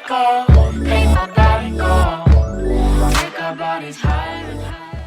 go, make my body go, make our bodies higher and higher.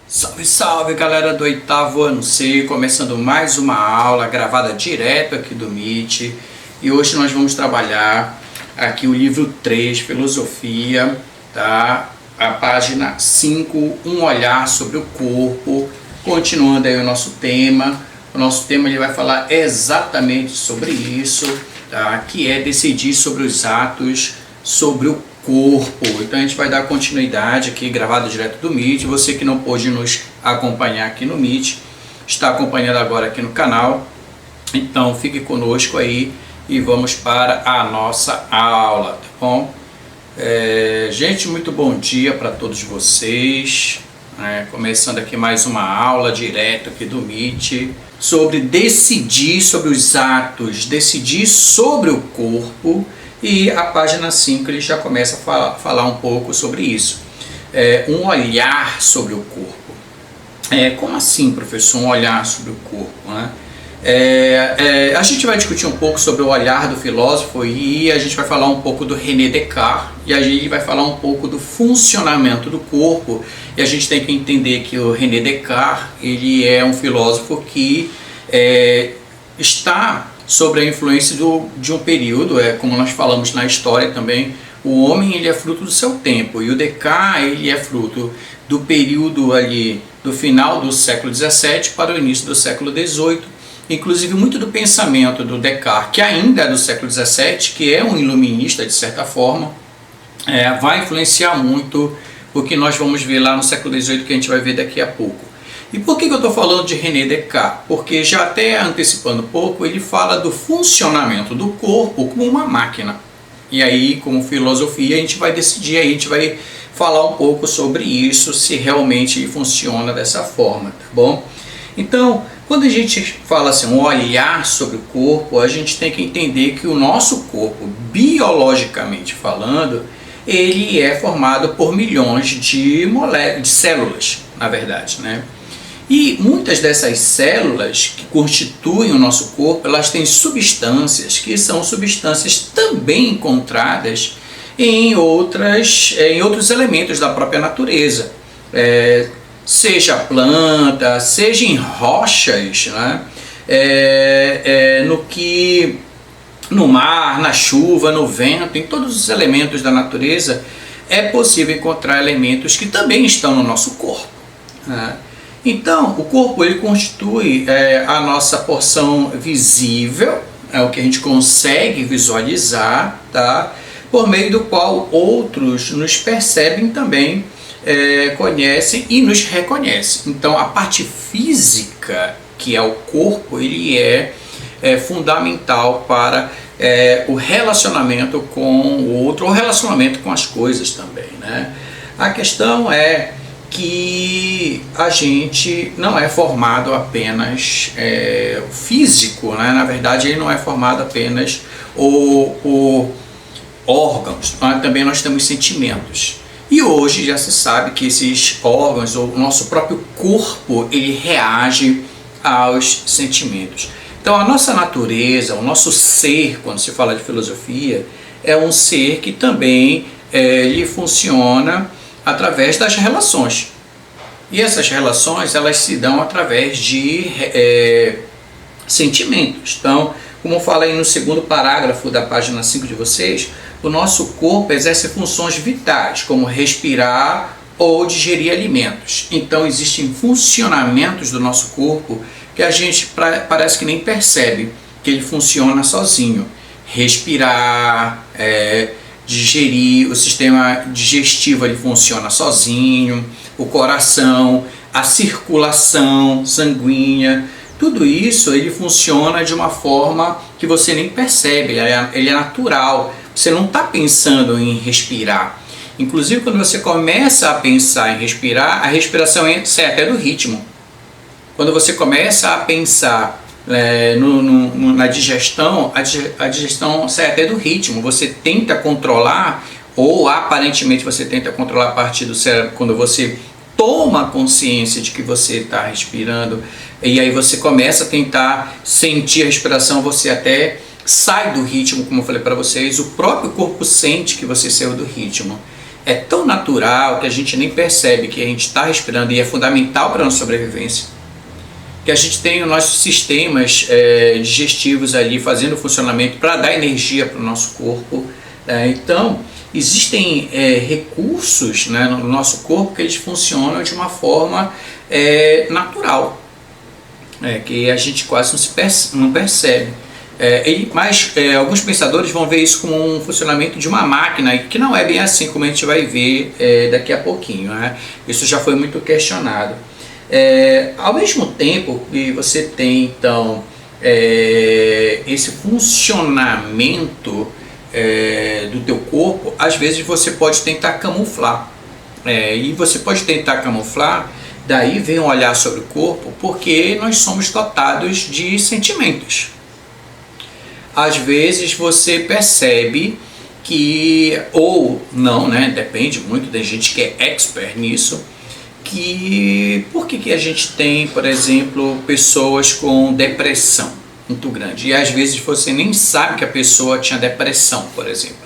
Salve, salve galera do oitavo ano C, começando mais uma aula gravada direto aqui do Meet. E hoje nós vamos trabalhar aqui o livro 3, Filosofia, tá? A página 5, um olhar sobre o corpo. Continuando aí o nosso tema. O nosso tema ele vai falar exatamente sobre isso, tá? Que é decidir sobre os atos, sobre o corpo. Então a gente vai dar continuidade aqui, gravado direto do Meet. Você que não pôde nos acompanhar aqui no Meet, está acompanhando agora aqui no canal. Então fique conosco aí e vamos para a nossa aula, tá bom? Gente, muito bom dia para todos vocês. Começando aqui mais uma aula direto aqui do Meet sobre decidir sobre os atos, decidir sobre o corpo. E a página 5 ele já começa a falar um pouco sobre isso. Um olhar sobre o corpo. Como assim, professor, um olhar sobre o corpo, né? A gente vai discutir um pouco sobre o olhar do filósofo e a gente vai falar um pouco do René Descartes e a gente vai falar um pouco do funcionamento do corpo. E a gente tem que entender que o René Descartes ele é um filósofo que está sobre a influência de um período, como nós falamos na história também, o homem ele é fruto do seu tempo e o Descartes ele é fruto do período ali do final do século XVII para o início do século XVIII. Inclusive muito do pensamento do Descartes, que ainda é do século XVII, que é um iluminista de certa forma, vai influenciar muito o que nós vamos ver lá no século XVIII, que a gente vai ver daqui a pouco. E por que eu estou falando de René Descartes? Porque já até antecipando um pouco, ele fala do funcionamento do corpo como uma máquina. E aí, como filosofia, a gente vai decidir, a gente vai falar um pouco sobre isso, se realmente funciona dessa forma, tá bom? Então, quando a gente fala assim, um olhar sobre o corpo, a gente tem que entender que o nosso corpo, biologicamente falando, ele é formado por milhões de células, na verdade, né? E muitas dessas células que constituem o nosso corpo, elas têm substâncias que são substâncias também encontradas em outros elementos da própria natureza. Seja planta, seja em rochas, né? No mar, na chuva, no vento, em todos os elementos da natureza, é possível encontrar elementos que também estão no nosso corpo, né? Então, o corpo ele constitui a nossa porção visível, é o que a gente consegue visualizar, tá? Por meio do qual outros nos percebem também, conhecem e nos reconhecem. Então, a parte física, que é o corpo, ele é fundamental para o relacionamento com o outro, o relacionamento com as coisas também, né? A questão é que a gente não é formado apenas físico, né? Na verdade, ele não é formado apenas por órgãos, também nós temos sentimentos. E hoje já se sabe que esses órgãos, ou o nosso próprio corpo, ele reage aos sentimentos. Então a nossa natureza, o nosso ser, quando se fala de filosofia, é um ser que também ele funciona através das relações. E essas relações, elas se dão através de sentimentos. Então, como eu falei no segundo parágrafo da página 5 de vocês, o nosso corpo exerce funções vitais, como respirar ou digerir alimentos. Então, existem funcionamentos do nosso corpo que a gente parece que nem percebe que ele funciona sozinho. Respirar, digerir, o sistema digestivo ele funciona sozinho, o coração, a circulação sanguínea, tudo isso ele funciona de uma forma que você nem percebe, ele é natural, você não está pensando em respirar. Inclusive quando você começa a pensar em respirar, a respiração sai até do ritmo. Quando você começa a pensar na digestão, a digestão sai até do ritmo. Você tenta controlar, ou aparentemente você tenta controlar a parte do cérebro, quando você toma consciência de que você está respirando, e aí você começa a tentar sentir a respiração, você até sai do ritmo, como eu falei para vocês, o próprio corpo sente que você saiu do ritmo. É tão natural que a gente nem percebe que a gente está respirando, e é fundamental para a nossa sobrevivência, que a gente tem os nossos sistemas digestivos ali fazendo funcionamento para dar energia para o nosso corpo. Então, existem recursos, né, no nosso corpo que eles funcionam de uma forma natural, que a gente quase não percebe. Mas alguns pensadores vão ver isso como um funcionamento de uma máquina, que não é bem assim como a gente vai ver daqui a pouquinho, né? Isso já foi muito questionado. Ao mesmo tempo que você tem então esse funcionamento do teu corpo, às vezes você pode tentar camuflar, e você pode tentar camuflar. Daí vem um olhar sobre o corpo, porque nós somos dotados de sentimentos. Às vezes você percebe que, ou não, né? Depende muito, tem gente que é expert nisso, que por que a gente tem, por exemplo, pessoas com depressão muito grande, e às vezes você nem sabe que a pessoa tinha depressão, por exemplo,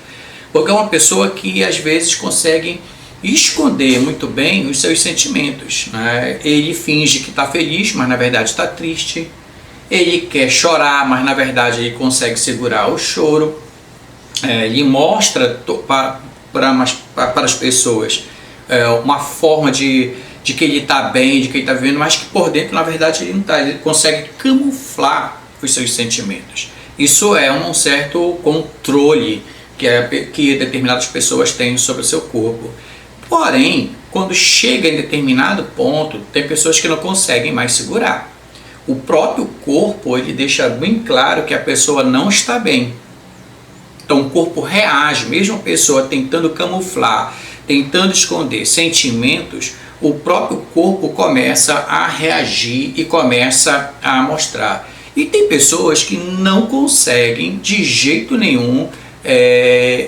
porque é uma pessoa que às vezes consegue esconder muito bem os seus sentimentos, né? Ele finge que está feliz, mas na verdade está triste. Ele quer chorar, mas na verdade ele consegue segurar o choro. Ele mostra para as pessoas uma forma de que ele está bem, de que ele está vivendo, mas que por dentro na verdade ele não está. Ele consegue camuflar os seus sentimentos. Isso é um certo controle que determinadas pessoas têm sobre o seu corpo. Porém, quando chega em determinado ponto, tem pessoas que não conseguem mais segurar. O próprio corpo, ele deixa bem claro que a pessoa não está bem. Então o corpo reage, mesmo a pessoa tentando camuflar, tentando esconder sentimentos, o próprio corpo começa a reagir e começa a mostrar. E tem pessoas que não conseguem de jeito nenhum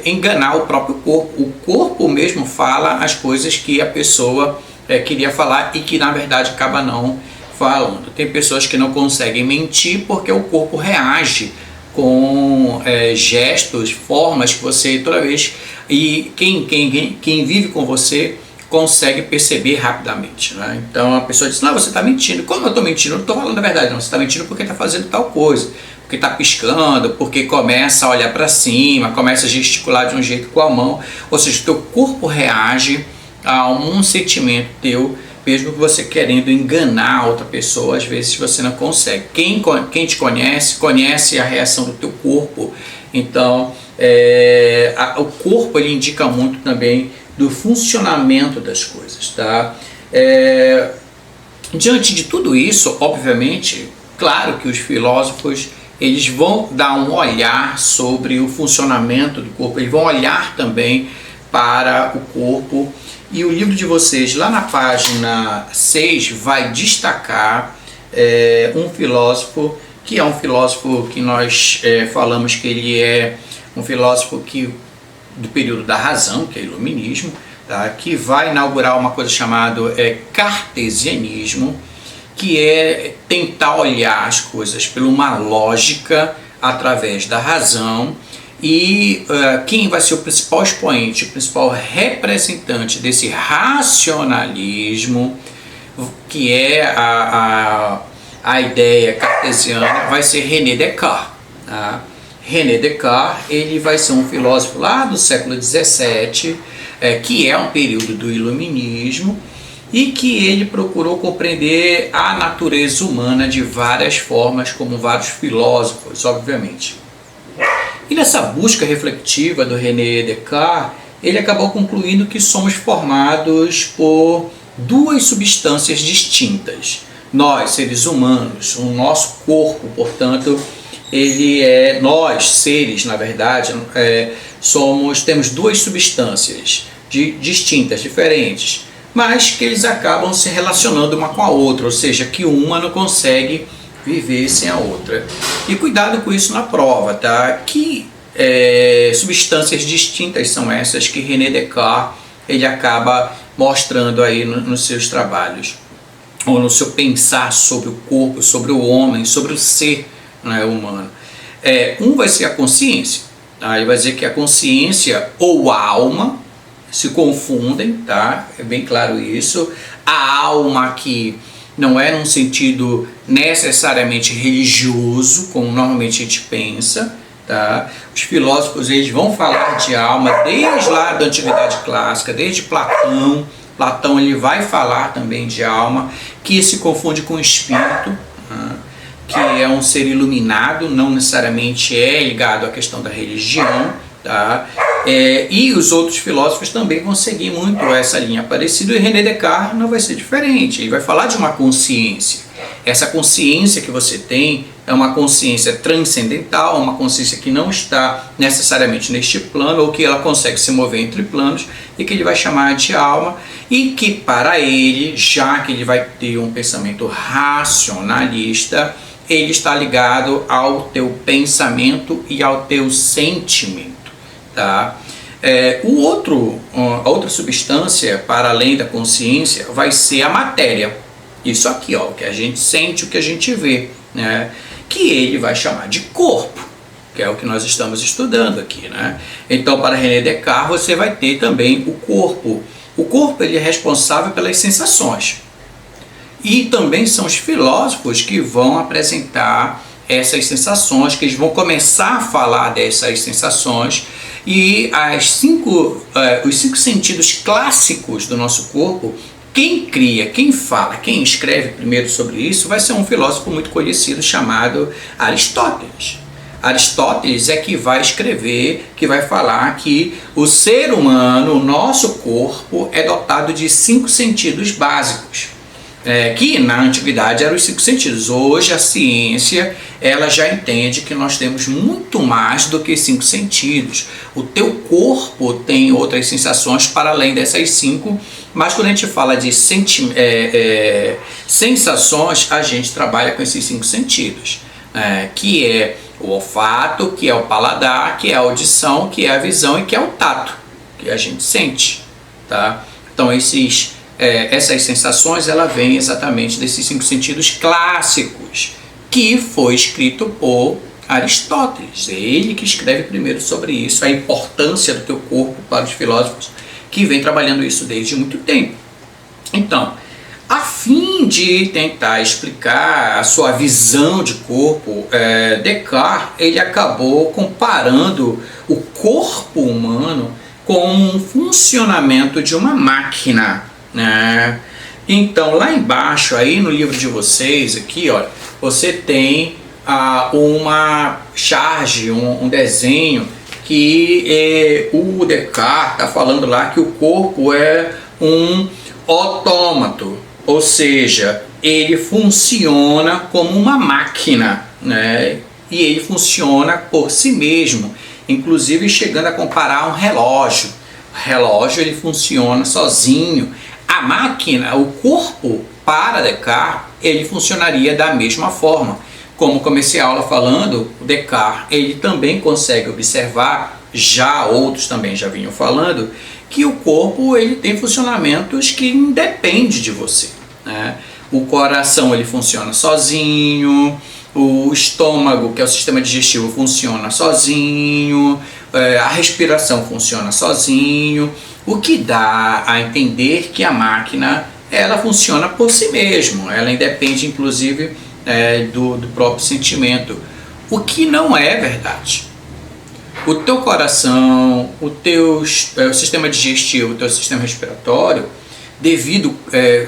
enganar o próprio corpo. O corpo mesmo fala as coisas que a pessoa queria falar e que na verdade acaba não falando. Tem pessoas que não conseguem mentir porque o corpo reage com gestos, formas que você toda vez, e quem vive com você consegue perceber rapidamente, né? Então a pessoa diz: não, você está mentindo. Como eu estou mentindo? Eu não estou falando a verdade, não. Você está mentindo porque está fazendo tal coisa, porque está piscando, porque começa a olhar para cima, começa a gesticular de um jeito com a mão. Ou seja, o teu corpo reage a um sentimento teu, mesmo que você querendo enganar outra pessoa, às vezes você não consegue. Quem te conhece a reação do teu corpo. Então o corpo ele indica muito também do funcionamento das coisas, tá? Diante de tudo isso, obviamente, claro que os filósofos eles vão dar um olhar sobre o funcionamento do corpo, eles vão olhar também para o corpo. E o livro de vocês, lá na página 6, vai destacar um filósofo, que é um filósofo que nós falamos que ele é um filósofo do período da razão, que é o iluminismo, tá? Que vai inaugurar uma coisa chamada cartesianismo, que é tentar olhar as coisas por uma lógica através da razão. E quem vai ser o principal expoente, o principal representante desse racionalismo, que é a ideia cartesiana, vai ser René Descartes. Tá? René Descartes ele vai ser um filósofo lá do século XVII, que é um período do iluminismo, e que ele procurou compreender a natureza humana de várias formas, como vários filósofos, obviamente. E nessa busca reflexiva do René Descartes, ele acabou concluindo que somos formados por duas substâncias distintas. Nós, seres humanos, o nosso corpo, portanto, nós, seres, na verdade, temos duas substâncias distintas, diferentes, mas que eles acabam se relacionando uma com a outra, ou seja, que uma não consegue viver sem a outra. E cuidado com isso na prova, tá? Que substâncias distintas são essas que René Descartes ele acaba mostrando aí nos seus trabalhos, ou no seu pensar sobre o corpo, sobre o homem, sobre o ser, né, humano. Um vai ser a consciência, tá? Ele vai dizer que a consciência ou a alma se confundem, tá? É bem claro isso. A alma aqui não é num sentido necessariamente religioso, como normalmente a gente pensa, tá? Os filósofos, eles vão falar de alma desde lá da antiguidade clássica, desde Platão. Platão, ele vai falar também de alma, que se confunde com o espírito, né? Que é um ser iluminado, não necessariamente é ligado à questão da religião, tá? E os outros filósofos também vão seguir muito essa linha parecida, e René Descartes não vai ser diferente. Ele vai falar de uma consciência. Essa consciência que você tem é uma consciência transcendental, uma consciência que não está necessariamente neste plano, ou que ela consegue se mover entre planos, e que ele vai chamar de alma, e que para ele, já que ele vai ter um pensamento racionalista, ele está ligado ao teu pensamento e ao teu sentimento. Tá? A outra substância para além da consciência vai ser a matéria. Isso aqui, ó, o que a gente sente, o que a gente vê, né? Que ele vai chamar de corpo, que é o que nós estamos estudando aqui, né? Então, para René Descartes, você vai ter também o corpo. O corpo, ele é responsável pelas sensações. E também são os filósofos que vão apresentar essas sensações, que eles vão começar a falar dessas sensações, e os 5 sentidos clássicos do nosso corpo, quem cria, quem fala, quem escreve primeiro sobre isso vai ser um filósofo muito conhecido chamado Aristóteles. Aristóteles é que vai escrever, que vai falar que o ser humano, o nosso corpo, é dotado de 5 sentidos básicos. Que na antiguidade eram os 5 sentidos. Hoje a ciência, ela já entende que nós temos muito mais do que 5 sentidos. O teu corpo tem outras sensações para além dessas 5, mas quando a gente fala de sensações, a gente trabalha com esses 5 sentidos, que é o olfato, que é o paladar, que é a audição, que é a visão e que é o tato, que a gente sente, tá? Então essas sensações, ela vem exatamente desses 5 sentidos clássicos, que foi escrito por Aristóteles. É ele que escreve primeiro sobre isso, a importância do teu corpo para os filósofos que vem trabalhando isso desde muito tempo. Então, a fim de tentar explicar a sua visão de corpo, Descartes, ele acabou comparando o corpo humano com um funcionamento de uma máquina, né? Então, lá embaixo, aí no livro de vocês, aqui, ó, você tem uma charge, um desenho que o Descartes está falando lá que o corpo é um autômato, ou seja, ele funciona como uma máquina, né? E ele funciona por si mesmo, inclusive chegando a comparar um relógio. O relógio, ele funciona sozinho. A máquina, o corpo, para Descartes, ele funcionaria da mesma forma. Como comecei a aula falando, o Descartes, ele também consegue observar, já outros também já vinham falando, que o corpo, ele tem funcionamentos que independem de você, né? O coração, ele funciona sozinho, o estômago, que é o sistema digestivo, funciona sozinho, a respiração funciona sozinho, o que dá a entender que a máquina, ela funciona por si mesma, ela independe inclusive do próprio sentimento, o que não é verdade. O teu coração, o sistema digestivo, o teu sistema respiratório, devido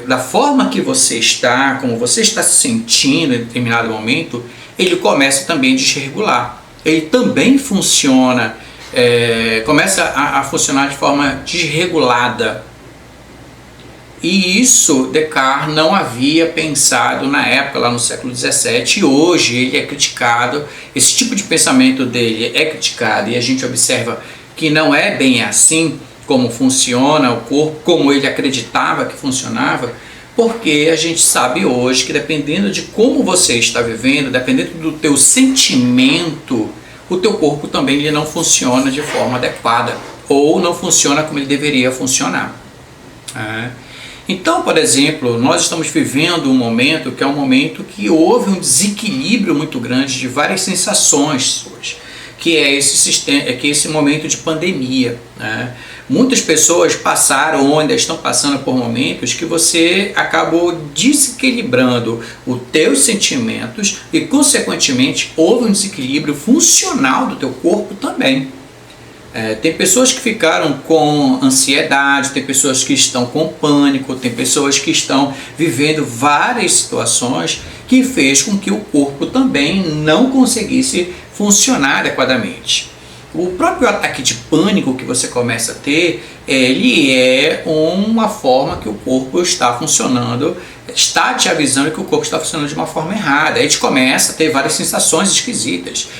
da forma que você está, como você está se sentindo em determinado momento, ele começa também a desregular. Ele também funciona, começa a funcionar de forma desregulada. E isso Descartes não havia pensado na época, lá no século XVII, e hoje ele é criticado, esse tipo de pensamento dele é criticado, e a gente observa que não é bem assim como funciona o corpo, como ele acreditava que funcionava, porque a gente sabe hoje que dependendo de como você está vivendo, dependendo do teu sentimento, o teu corpo também ele não funciona de forma adequada, ou não funciona como ele deveria funcionar. Então, por exemplo, nós estamos vivendo um momento que é um momento que houve um desequilíbrio muito grande de várias sensações hoje, que é esse momento de pandemia, né? Muitas pessoas passaram ou ainda estão passando por momentos que você acabou desequilibrando os teus sentimentos e, consequentemente, houve um desequilíbrio funcional do teu corpo também. Tem pessoas que ficaram com ansiedade, tem pessoas que estão com pânico, tem pessoas que estão vivendo várias situações que fez com que o corpo também não conseguisse funcionar adequadamente. O próprio ataque de pânico que você começa a ter, ele é uma forma que o corpo está funcionando, está te avisando que o corpo está funcionando de uma forma errada. Aí a gente começa a ter várias sensações esquisitas.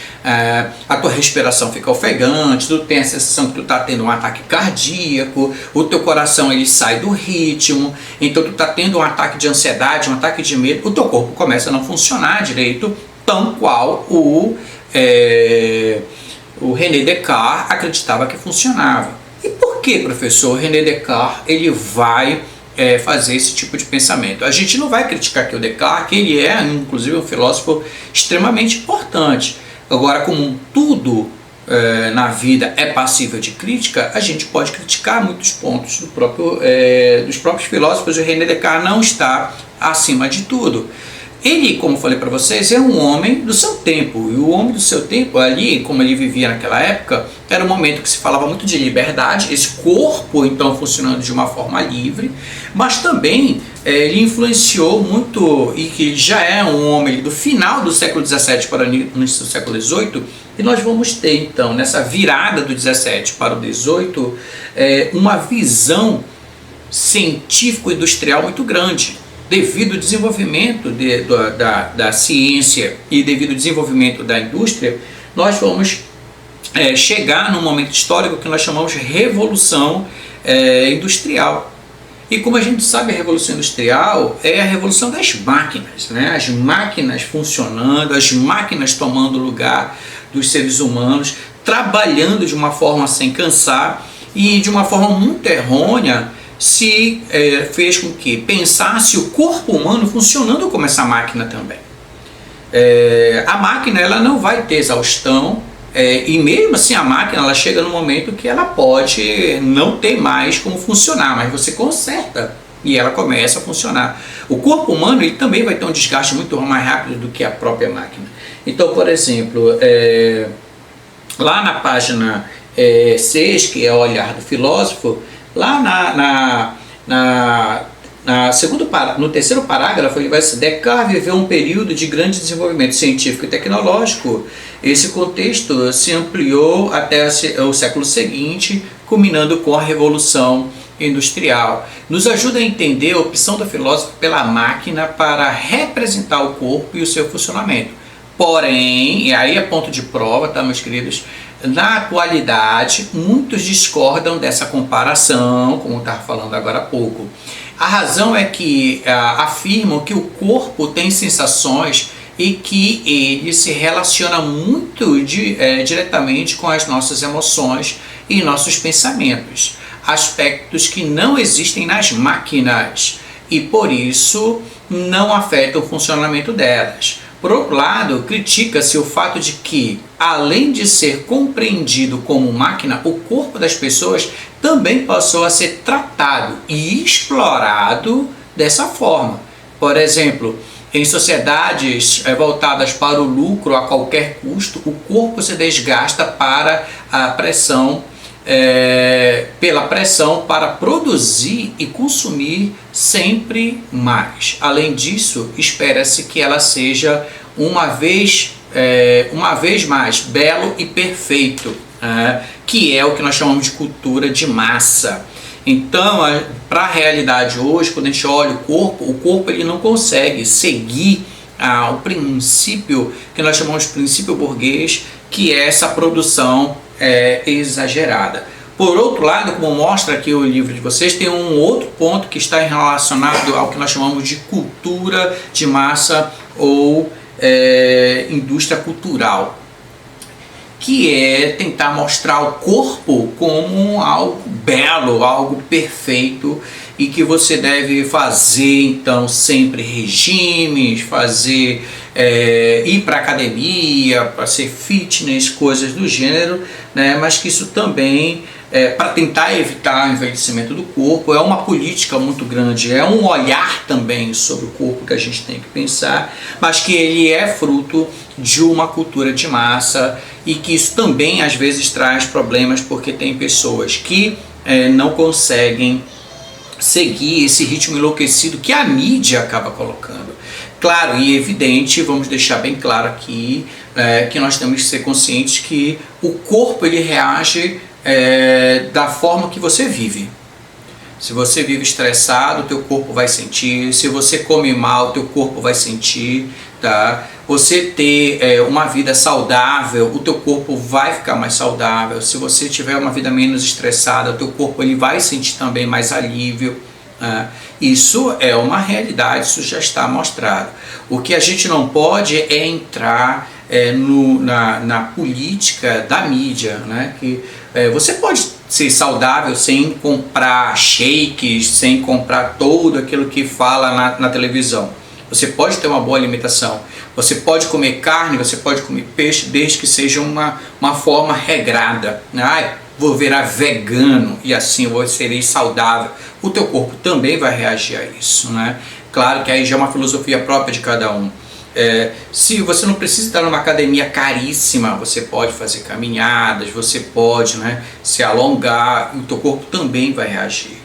A tua respiração fica ofegante, tu tem a sensação que tu está tendo um ataque cardíaco, o teu coração ele sai do ritmo, então tu está tendo um ataque de ansiedade, um ataque de medo, o teu corpo começa a não funcionar direito, tão qual o René Descartes acreditava que funcionava. E por que, professor, René Descartes ele vai fazer esse tipo de pensamento? A gente não vai criticar aqui o Descartes, que ele é, inclusive, um filósofo extremamente importante. Agora, como tudo na vida é passível de crítica, a gente pode criticar muitos pontos dos próprios filósofos, e René Descartes não está acima de tudo. Ele, como falei para vocês, é um homem do seu tempo, e o homem do seu tempo ali, como ele vivia naquela época, era um momento que se falava muito de liberdade, esse corpo então funcionando de uma forma livre, mas também ele influenciou muito, e que já é um homem do final do século XVII para o início do século XVIII, e nós vamos ter então, nessa virada do XVII para o XVIII, uma visão científico-industrial muito grande. Devido ao desenvolvimento da ciência e devido ao desenvolvimento da indústria, nós vamos chegar num momento histórico que nós chamamos de Revolução Industrial. E como a gente sabe, a Revolução Industrial é a revolução das máquinas, né? As máquinas funcionando, as máquinas tomando lugar dos seres humanos, trabalhando de uma forma sem cansar e de uma forma muito errônea, se fez com que pensasse o corpo humano funcionando como essa máquina também. A máquina ela não vai ter exaustão, e mesmo assim a máquina ela chega no momento que ela pode não ter mais como funcionar, mas você conserta e ela começa a funcionar. O corpo humano ele também vai ter um desgaste muito mais rápido do que a própria máquina. Então, por exemplo, lá na página 6, que é o olhar do filósofo, lá no terceiro parágrafo, ele vai dizer: Descartes viveu um período de grande desenvolvimento científico e tecnológico. Esse contexto se ampliou até o século seguinte, culminando com a Revolução Industrial. Nos ajuda a entender a opção do filósofo pela máquina para representar o corpo e o seu funcionamento. Porém, e aí é ponto de prova, tá, meus queridos? Na atualidade, muitos discordam dessa comparação, como eu estava falando agora há pouco. A razão é que afirmam que o corpo tem sensações e que ele se relaciona muito diretamente com as nossas emoções e nossos pensamentos, aspectos que não existem nas máquinas e por isso não afetam o funcionamento delas. Por outro lado, critica-se o fato de que, além de ser compreendido como máquina, o corpo das pessoas também passou a ser tratado e explorado dessa forma. Por exemplo, em sociedades voltadas para o lucro a qualquer custo, o corpo se desgasta para a pressão, pela pressão para produzir e consumir sempre mais. Além disso, espera-se que ela seja uma vez mais belo e perfeito, que é o que nós chamamos de cultura de massa. Então, para a realidade hoje, quando a gente olha o corpo ele não consegue seguir o princípio que nós chamamos de princípio burguês, que é essa produção exagerada. Por outro lado, como mostra aqui o livro de vocês, tem um outro ponto que está relacionado ao que nós chamamos de cultura de massa ou indústria cultural, que é tentar mostrar o corpo como algo belo, algo perfeito, e que você deve fazer então sempre regimes, fazer ir para academia, para ser fitness, coisas do gênero, né? Mas que isso também para tentar evitar o envelhecimento do corpo, é uma política muito grande, é um olhar também sobre o corpo que a gente tem que pensar, mas que ele é fruto de uma cultura de massa e que isso também às vezes traz problemas, porque tem pessoas que não conseguem seguir esse ritmo enlouquecido que a mídia acaba colocando. Claro e evidente, vamos deixar bem claro aqui, que nós temos que ser conscientes que o corpo ele reage da forma que você vive. Se você vive estressado, o teu corpo vai sentir. Se você come mal, o teu corpo vai sentir, tá? Você ter uma vida saudável, o teu corpo vai ficar mais saudável. Se você tiver uma vida menos estressada, o teu corpo ele vai sentir também mais alívio. Isso é uma realidade, isso já está mostrado. O que a gente não pode é entrar na política da mídia, né? Que você pode ser saudável sem comprar shakes, sem comprar tudo aquilo que fala na televisão. Você pode ter uma boa alimentação, você pode comer carne, você pode comer peixe, desde que seja uma forma regrada, né? Vou virar vegano e assim eu serei saudável. O teu corpo também vai reagir a isso, né? Claro que aí já é uma filosofia própria de cada um. Se você não precisa estar numa academia caríssima, você pode fazer caminhadas, você pode, né, se alongar, e o teu corpo também vai reagir.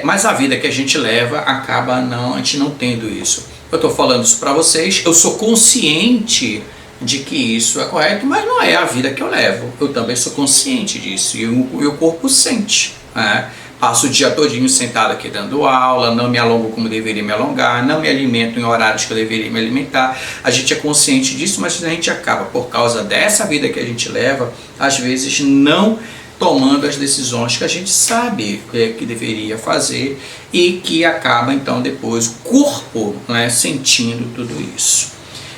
Mas a vida que a gente leva acaba a gente não tendo isso. Eu estou falando isso para vocês, eu sou consciente de que isso é correto, mas não é a vida que eu levo. Eu também sou consciente disso e o meu corpo sente, né? Passo o dia todinho sentado aqui dando aula, não me alongo como deveria me alongar, não me alimento em horários que eu deveria me alimentar. A gente é consciente disso, mas a gente acaba, por causa dessa vida que a gente leva, às vezes não tomando as decisões que a gente sabe que deveria fazer e que acaba então depois o corpo, né, sentindo tudo isso.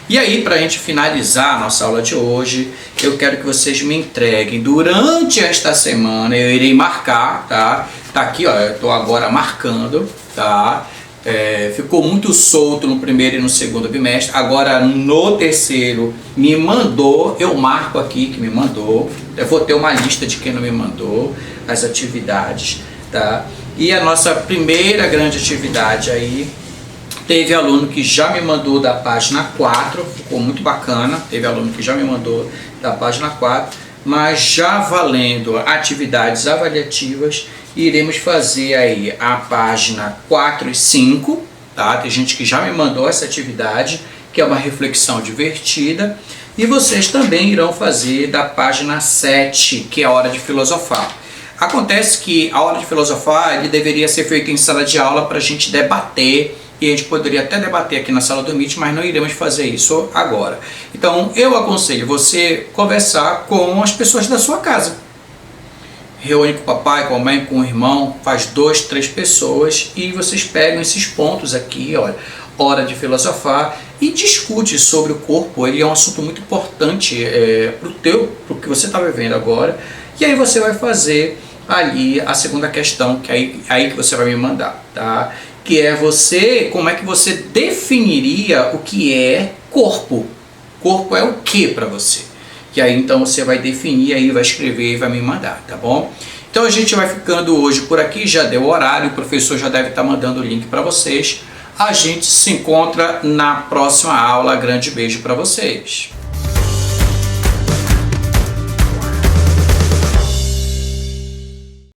E aí, para a gente finalizar a nossa aula de hoje, eu quero que vocês me entreguem durante esta semana, eu irei marcar, tá? Tá aqui, ó, eu estou agora marcando, tá? Ficou muito solto no primeiro e no segundo bimestre, agora no terceiro me mandou, eu marco aqui que me mandou, eu vou ter uma lista de quem não me mandou, as atividades, tá? E a nossa primeira grande atividade aí, teve aluno que já me mandou da página 4, ficou muito bacana, teve aluno que já me mandou da página 4, mas já valendo atividades avaliativas, iremos fazer aí a página 4 e 5, tá? Tem gente que já me mandou essa atividade, que é uma reflexão divertida, e vocês também irão fazer da página 7, que é a hora de filosofar. Acontece que a hora de filosofar ele deveria ser feita em sala de aula para a gente debater, e a gente poderia até debater aqui na sala do Meet, mas não iremos fazer isso agora. Então eu aconselho você conversar com as pessoas da sua casa. Reúne com o papai, com a mãe, com o irmão, faz 2, 3 pessoas e vocês pegam esses pontos aqui, olha, hora de filosofar, e discute sobre o corpo. Ele é um assunto muito importante para o que você está vivendo agora. E aí você vai fazer ali a segunda questão, que aí que você vai me mandar, tá? Que é como é que você definiria o que é corpo? Corpo é o que para você? E aí então você vai definir aí, vai escrever e vai me mandar, tá bom? Então a gente vai ficando hoje por aqui, já deu o horário, o professor já deve estar mandando o link para vocês. A gente se encontra na próxima aula, grande beijo para vocês.